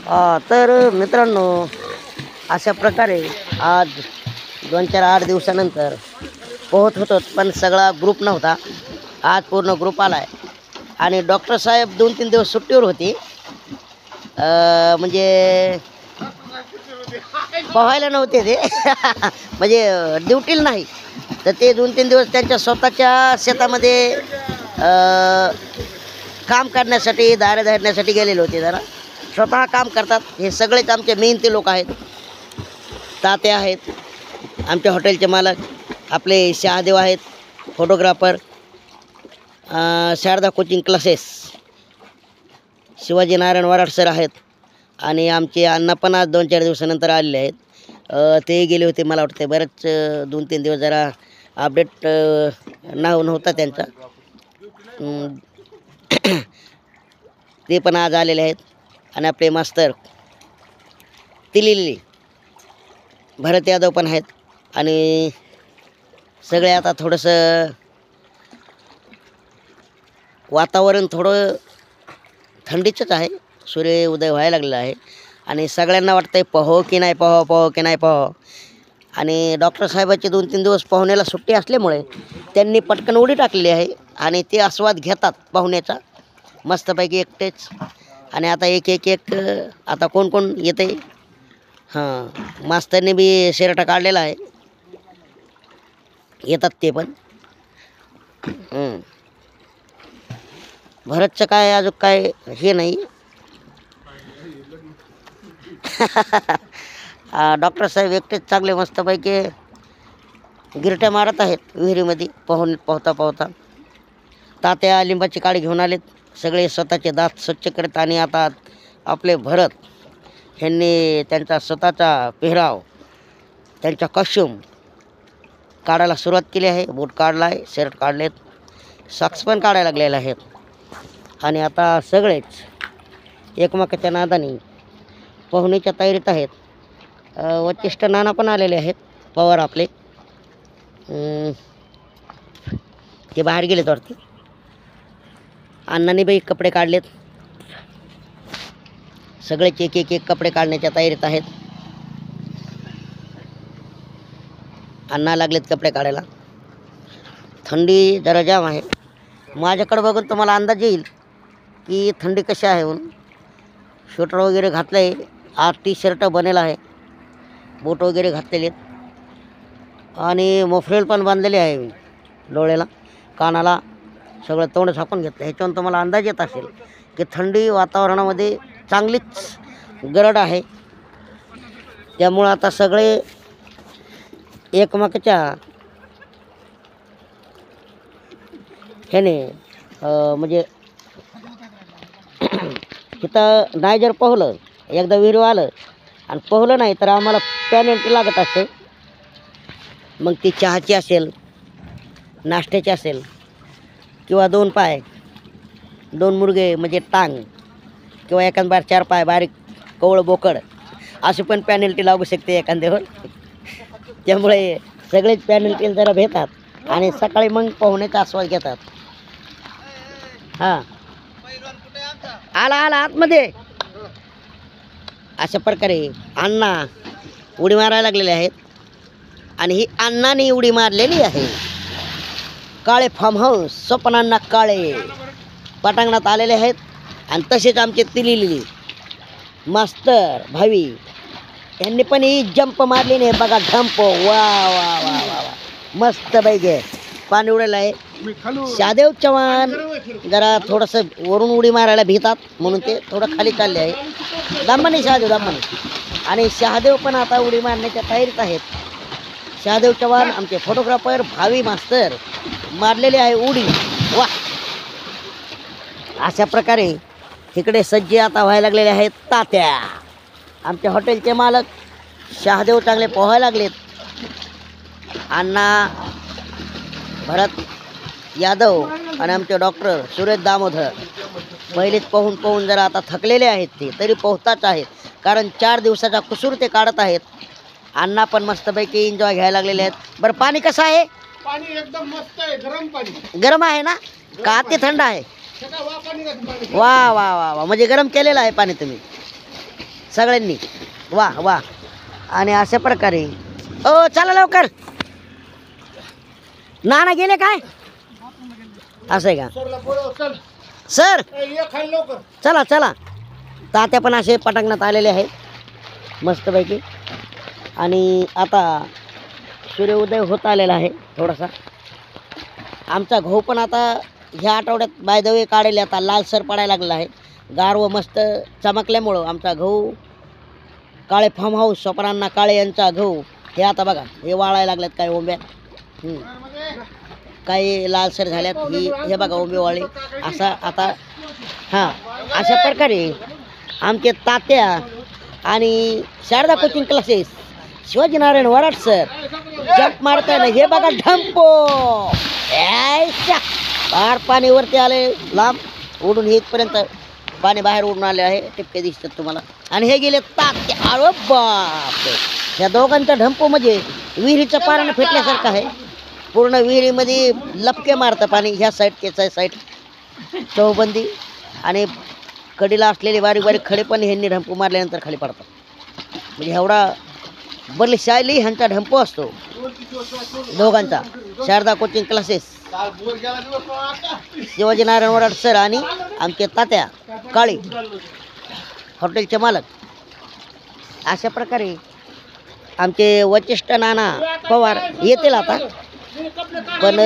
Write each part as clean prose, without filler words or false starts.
तर मित्रांनो, अशा प्रकारे आज 2-4-8 दिवसानंतर पोहत होतो, पण सगळा ग्रुप नव्हता. आज पूर्ण ग्रुप आला आहे. आणि डॉक्टर साहेब 2-3 दिवस सुट्टीवर होते. म्हणजे पोहायला नव्हते ते म्हणजे ड्युटीला नाही, तर ते 2-3 दिवस त्यांच्या स्वतःच्या शेतामध्ये काम करण्यासाठी, दारे धरण्यासाठी गेलेले होते. जरा स्वतः काम करतात. हे सगळेच आमचे मेहनती लोक आहेत. तात्या आहेत, आमच्या हॉटेलचे मालक, आपले शहादेव आहेत, photographer, Sharda coaching classes, Shivaji Narayan Warad sir आहेत. आणि आमचे अण्णा पण आज 2-4 दिवसानंतर आलेले आहेत. ते गेले होते, मला वाटते बरेच 2-3 दिवस जरा अपडेट नव्हता त्यांचा. ते पण आज आलेले आहेत. आणि आपले मास्तर तिलिली भरत यादव पण आहेत. आणि सगळे आता थोडंसं वातावरण थोडं थंडीचंच आहे. सूर्य उदय व्हायला लागलेला आहे आणि सगळ्यांना वाटतंय पोहो की नाही, पोहो की नाही पोहो. आणि डॉक्टर साहेबाचे 2-3 दिवस पोहण्याला सुट्टी असल्यामुळे त्यांनी पटकन उडी टाकलेली आहे आणि ते आस्वाद घेतात पोहण्याचा मस्तपैकी एकटेच. आणि आता एक आता कोण कोण येते. मास्तरने बी शर्ट काढलेला आहे, येतात ते पण. भरतचं काय अजून काय हे नाही. डॉक्टर साहेब एकटेच चांगले मस्तपैकी गिरट्या मारत आहेत विहिरीमध्ये पोहता. तात्या लिंबाची काडी घेऊन आलेत. सगळे स्वतःचे दात स्वच्छ करत. आणि आता आपले भरत ह्यांनी त्यांचा स्वतःचा पेहराव, त्यांचा कॉस्ट्यूम काढायला सुरुवात केली आहे. बूट काढला आहे, शर्ट काढलेत, सॉक्स पण काढायला लागलेले आहेत. आणि आता सगळेच एकमेकाच्या नादाने पोहण्याच्या तयारीत आहेत. वचिष्ठ नाना पण आलेले आहेत, पवार आपले. ते बाहेर गेलेत वरती. अण्णांनी बाई कपडे काढलेत. सगळेच एक कपडे काढण्याच्या तयारीत आहेत. अण्णा लागलेत कपडे काढायला. थंडी जरा जाम आहे. माझ्याकडे बघून तुम्हाला अंदाज येईल की थंडी कशी आहे म्हणून. स्वेटर वगैरे घातलं आहे, आज टी-शर्ट बनेल आहे, बूट वगैरे घातलेले आहेत आणि मोफरेल पण बांधलेले आहे मी डोळ्याला, कानाला, सगळं तोंड झाकून घेतलं. ह्याच्यावरून तुम्हाला अंदाज येत असेल की थंडी वातावरणामध्ये चांगलीच गरड आहे. त्यामुळं आता सगळे एकमेकाच्या ह्याने म्हणजे तिथं नाही जर पोहलं, एकदा विहिरी आलं आणि पोहलं नाही तर आम्हाला पॅनल्टी लागत असते. मग ती चहाची असेल, नाश्त्याची असेल, किंवा 2 पाय 2 मुरगे म्हणजे टांग, किंवा एखाद बार 4 पाय बारीक कवळं बोकड, अशी पण पॅनल्टी लागू शकते एखाद्यावर. त्यामुळे सगळेच पॅनल्टीला जरा भेटतात आणि सकाळी मग पोहण्याचा आस्वाद घेतात. आला आतमध्ये. अशा प्रकारे अण्णा उडी मारायला लागलेले आहेत. आणि ही अण्णाने उडी मारलेली आहे. काळे फार्म हाऊस, स्वप्नांना काळे पटांगणात आलेले आहेत. आणि तसेच आमचे तिलिली मास्तर भावी यांनी पण ही जंप मारलेली आहे बघा. जंप वा वा वा वा वा, मस्त पाहिजे. पाणी उडायला आहे. शहादेव चव्हाण जरा थोडंसं वरून उडी मारायला भीतात म्हणून ते थोडं खाली चालले आहे. दामणी आणि शहादेव पण आता उडी मारण्याच्या तयारीत आहेत. शहादेव चव्हाण आमचे फोटोग्राफर, भावी मास्तर मारलेले आहे उडी. वा, अशा प्रकारे इकडे सज्जे आता व्हायला लागलेले आहेत. तात्या आमच्या हॉटेलचे मालक, शहादेव चांगले पोहायला लागलेत. अण्णा भरत यादव आणि आमचे डॉक्टर सुरेश दामोदर पहिलेच पोहून जरा आता थकलेले आहेत. ते तरी पोहताच आहेत, कारण 4 दिवसाचा कुसूर ते काढत आहेत. अण्णा पण मस्तपैकी एन्जॉय घ्यायला लागलेले आहेत. बरं, पाणी कसं आहे? पाणी एकदम मस्त आहे, गरम पाणी. गरम आहे ना का ते थंड आहे? वा वा वा वा, म्हणजे गरम केलेलं आहे पाणी तुम्ही. सगळ्यांनी. वा वा. आणि अशा प्रकारे ओ चला लवकर. नाना गेले काय? असं आहे का सरला बोलव, चल. सर? ये खाली लवकर. चला चला. तात्या पण असे पटांगणात आलेले आहेत मस्तपैकी. आणि आता सूर्योदय होत आलेला आहे थोडासा. आमचा गहू पण आता ह्या आठवड्यात बाय द वे काढले. आता लालसर पडायला लागलेला आहे. गारव मस्त चमकल्यामुळं आमचा गहू काळे फार्म हाऊस स्वप्नांना काळे यांचा गहू हे आता बघा हे वाळायला लागल्यात काही ओंब्या. काही लालसर झाल्यात. ही हे बघा ओंबे वाळे. असा आता हां अशा प्रकारे आमचे तात्या आणि Sharda coaching classes Shivaji Narayan Warad sir jump मारताना हे बघा ढंपो पार पाणी वरती आले लांब उडून इथपर्यंत पाणी बाहेर उडून आले आहे. टिपके दिसतात तुम्हाला. आणि हे गेले तात्या. अरे बाप. या दोघांचा ढंपो म्हणजे विहिरीचं पारानं फेटल्यासारखं आहे. पूर्ण विहिरीमध्ये लपके मारतं पाणी. ह्या साईड त्याचा साईड चौबंदी आणि कडीला असलेले बारीक बारीक खडे पण ह्यांनी ढंपू मारल्यानंतर खाली पडतात. म्हणजे एवढा बलशाली ह्यांचा ढंपो असतो दोघांचा. Sharda coaching classes Shivaji Narayan Warad sir आणि आमचे तात्या काळी हॉटेलचे मालक. अशा प्रकारे आमचे वचिष्ठ नाना पवार येतील आता. पण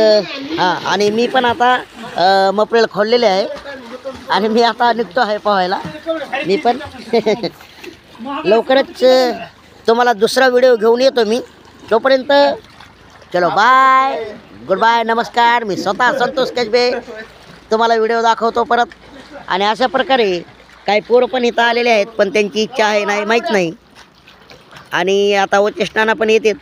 हां आणि मी पण आता मपरेल खोललेले आहे आणि मी आता निघतो आहे पोहायला. मी पण लवकरच तुम्हाला दुसरा व्हिडिओ घेऊन येतो मी. तोपर्यंत चलो बाय गुड बाय नमस्कार. मी स्वतः संतोष कसबे तुम्हाला व्हिडिओ दाखवतो परत. आणि अशा प्रकारे काही पोरं पण इथं आलेले आहेत पण त्यांची इच्छा आहे नाही माहीत नाही. आणि आता वचिष्ठांना पण येते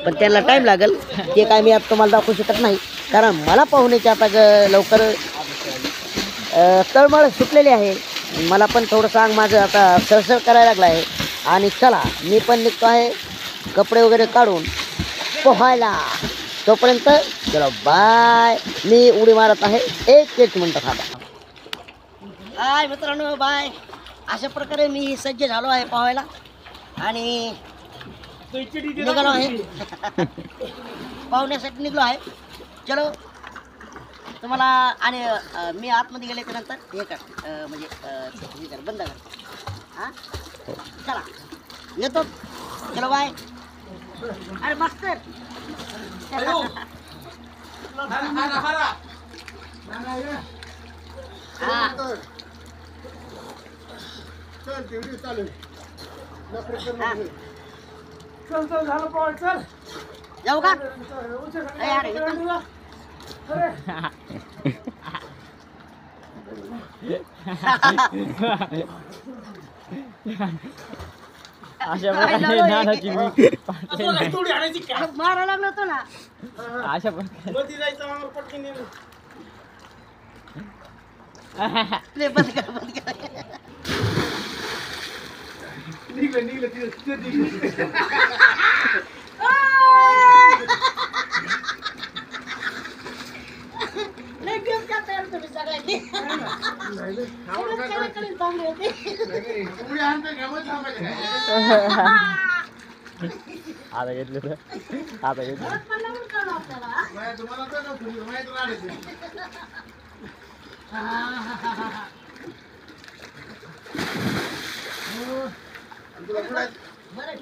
पण त्यांना टाईम लागेल. ते काय मी आता तुम्हाला दाखवू शकत नाही कारण मला पाहुण्याची आता लवकर तळमळ सुटलेली आहे. मला पण थोडंसं अंग माझं आता सरसर करायला लागलं आहे. आणि चला मी पण निघतो आहे कपडे वगैरे काढून पोहायला. तोपर्यंत चलो बाय. मी उडी मारत आहे 1 मिनिट थांबा. हाय मित्रांनो बाय. अशा प्रकारे मी सज्ज झालो आहे पोहायला आणि निघालो आहे पाहुण्यासाठी निघलो आहे. चलो तुम्हाला आणि मी आतमध्ये गेले त्यानंतर हे कर म्हणजे हे कर बंद कर. हां चला येतो. चलो बाय. अरे मस्त. जाऊ का अशा प्रकारे नानाची मी मारा लागलो होतो ना. अशा प्रकारे बंद कर बंद कर. आता घेतलं तर आता घेतलं तुला